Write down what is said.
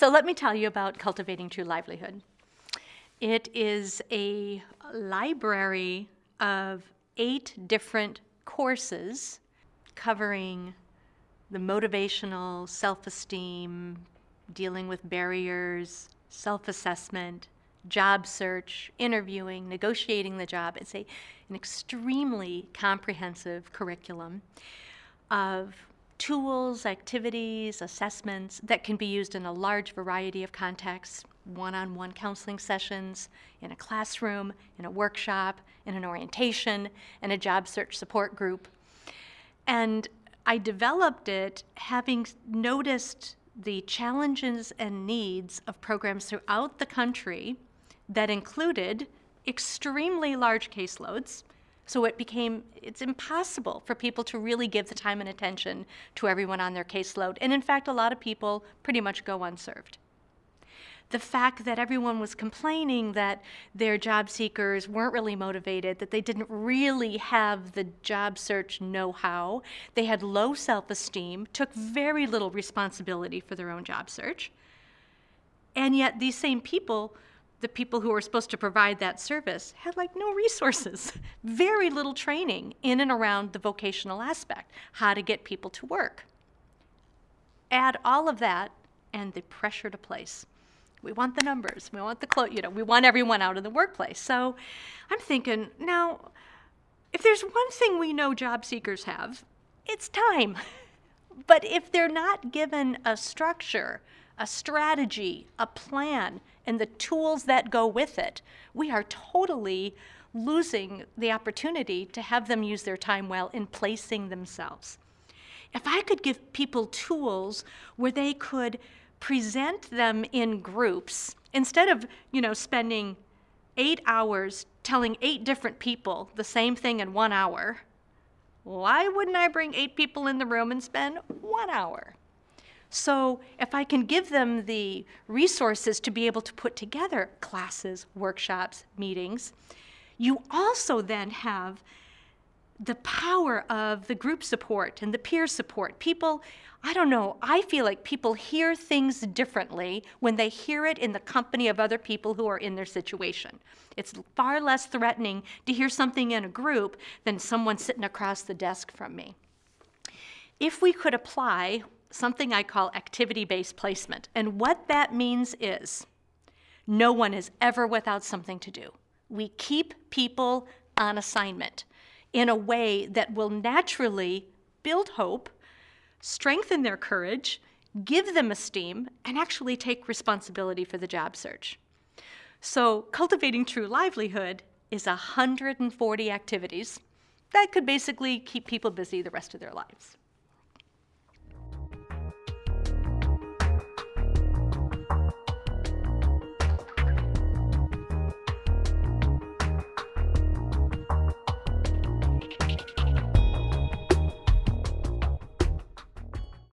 So let me tell you about Cultivating True Livelihood. It is a library of 8 different courses covering the motivational, self-esteem, dealing with barriers, self-assessment, job search, interviewing, negotiating the job. It's an extremely comprehensive curriculum of tools, activities, assessments that can be used in a large variety of contexts: one-on-one counseling sessions, in a classroom, in a workshop, in an orientation, in a job search support group. And I developed it having noticed the challenges and needs of programs throughout the country that included extremely large caseloads. So it's impossible for people to really give the time and attention to everyone on their caseload. And in fact, a lot of people pretty much go unserved. The fact that everyone was complaining that their job seekers weren't really motivated, that they didn't really have the job search know-how, they had low self-esteem, took very little responsibility for their own job search. And yet these same people, the people who were supposed to provide that service, had no resources, very little training in and around the vocational aspect, how to get people to work. Add all of that and the pressure to place. We want the numbers, we want we want everyone out in the workplace. So I'm thinking, now, if there's one thing we know job seekers have, it's time. But if they're not given a structure, a strategy, a plan, and the tools that go with it, we are totally losing the opportunity to have them use their time well in placing themselves. If I could give people tools where they could present them in groups, instead of, spending 8 hours telling 8 different people the same thing in 1 hour, why wouldn't I bring 8 people in the room and spend 1 hour? So if I can give them the resources to be able to put together classes, workshops, meetings, you also then have the power of the group support and the peer support. People, I feel like people hear things differently when they hear it in the company of other people who are in their situation. It's far less threatening to hear something in a group than someone sitting across the desk from me. If we could apply something I call activity-based placement, and what that means is no one is ever without something to do. We keep people on assignment in a way that will naturally build hope, strengthen their courage, give them esteem, and actually take responsibility for the job search. So Cultivating True Livelihood is 140 activities that could basically keep people busy the rest of their lives.